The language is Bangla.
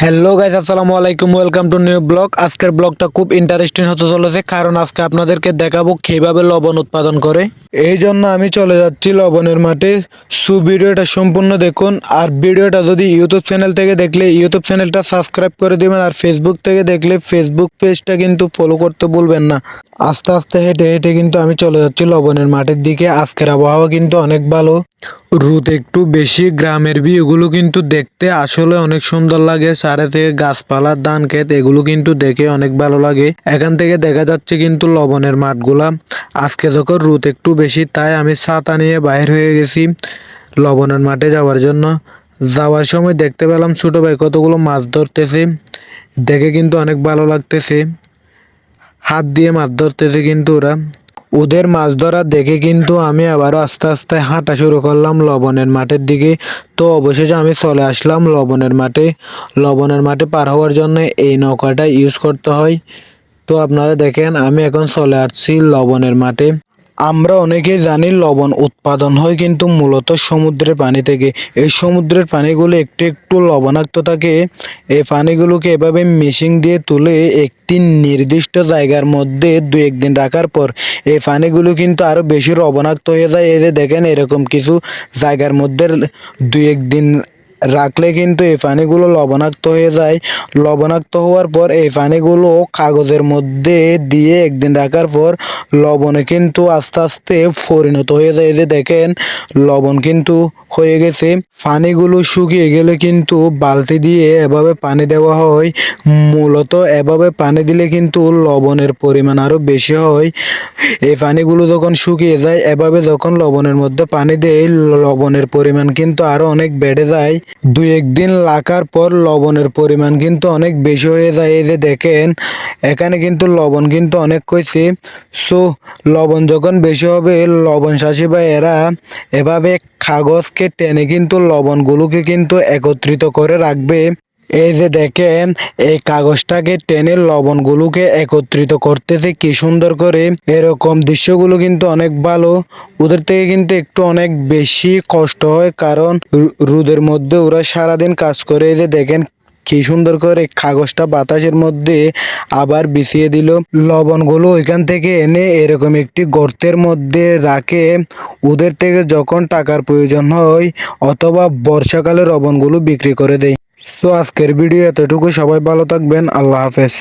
হ্যালো গাইস, আসসালামু আলাইকুম, ওয়েলকাম টু নিউ ব্লগ। আজকের ব্লগটা খুব ইন্টারেস্টিং হতে চলেছে, কারণ আজকে আপনাদেরকে দেখাবো কিভাবে লবণ উৎপাদন করে। এই জন্য আমি চলে যাচ্ছি লবণের মাঠে। ভিডিওটা সম্পূর্ণ দেখুন। আর ভিডিওটা যদি ইউটিউব চ্যানেল থেকে দেখলে ইউটিউব চ্যানেলটা সাবস্ক্রাইব করে দিবেন, আর ফেসবুক থেকে দেখলে ফেসবুক পেজটা কিন্তু ফলো করতে ভুলবেন না। আস্তে আস্তে হেঁটে হেঁটে কিন্তু আমি চলে যাচ্ছি লবণের মাঠের দিকে। আজকের আবহাওয়া কিন্তু অনেক ভালো, রোদ একটু বেশি। গ্রামের ভিউগুলো কিন্তু দেখতে আসলে অনেক সুন্দর লাগে। চারে থেকে গাছপালা, ধান ক্ষেত, এগুলো কিন্তু দেখে অনেক ভালো লাগে। এখান থেকে দেখা যাচ্ছে কিন্তু লবণের মাঠগুলা। আজকে যখন রোদ একটু বেশি, তাই আমি ছাতা নিয়ে বাইর হয়ে গেছি লবণের মাঠে যাওয়ার জন্য। যাওয়ার সময় দেখতে পেলাম ছোট ভাই কতগুলো মাছ ধরতেছে, দেখে কিন্তু অনেক ভালো লাগতেছে। হাত দিয়ে মাছ ধরতেছে কিন্তু ওরা। ওদের মাছ ধরা দেখে কিন্তু আমি আবারও আস্তে আস্তে হাঁটা শুরু করলাম লবণের মাঠের দিকে। তো অবশেষে আমি চলে আসলাম লবণের মাঠে। লবণের মাঠে পার হওয়ার জন্য এই নৌকাটা ইউজ করতে হয়। তো আপনারা দেখেন, আমি এখন চলে আসছি লবণের মাঠে। আমরা অনেকেই জানি লবণ উৎপাদন হয় কিন্তু মূলত সমুদ্রের পানি থেকে। এই সমুদ্রের পানিগুলো একটু একটু লবণাক্ত থাকে। এই পানিগুলোকে এভাবে মেশিন দিয়ে তুলে একটি নির্দিষ্ট জায়গার মধ্যে দু একদিন রাখার পর এই পানিগুলো কিন্তু আরো বেশি লবণাক্ত হয়ে যায়। এই যে দেখেন, এরকম কিছু জায়গার মধ্যে দু একদিন রাখলে কিন্তু এই পানিগুলো লবণাক্ত হয়ে যায়। লবণাক্ত হওয়ার পর এই পানিগুলো কাগজের মধ্যে দিয়ে একদিন রাখার পর লবণে কিন্তু আস্তে আস্তে পরিণত হয়ে যায়। এই যে দেখেন, লবণ কিন্তু হয়ে গেছে। পানিগুলো শুকিয়ে গেলে কিন্তু বালতি দিয়ে এভাবে পানি দেওয়া হয়। মূলত এভাবে পানি দিলে কিন্তু লবণের পরিমাণ আরো বেশি হয়। এই পানিগুলো যখন শুকিয়ে যায়, এভাবে যখন লবণের মধ্যে পানি দেয়, লবণের পরিমাণ কিন্তু আরো অনেক বেড়ে যায়। দু একদিন রাখার পর লবণের পরিমাণ কিন্তু অনেক বেশি হয়ে যায়। এই যে দেখেন, এখানে কিন্তু লবণ কিন্তু অনেক কইছে। সো লবণ যখন বেশি হবে, লবণ চাষি বা এরা এভাবে কাগজকে টেনে কিন্তু লবণগুলোকে কিন্তু একত্রিত করে রাখবে। এই যে দেখেন, এই কাগজটাকে টেনে লবণগুলোকে একত্রিত করতেছে কি সুন্দর করে। এরকম দৃশ্যগুলো কিন্তু অনেক ভালো। ওদের থেকে কিন্তু একটু অনেক বেশি কষ্ট হয়, কারণ রোদের মধ্যে ওরা সারাদিন কাজ করে। এই যে দেখেন কি সুন্দর করে কাগজটা বাতাসের মধ্যে আবার বিছিয়ে দিল। লবণগুলো ওইখান থেকে এনে এরকম একটি গর্তের মধ্যে রাখে। ওদের থেকে যখন টাকার প্রয়োজন হয় অথবা বর্ষাকালে লবণগুলো বিক্রি করে দেয়। সো আজকের ভিডিও এতটুকু। সবাই ভালো থাকবেন। আল্লাহ হাফেজ।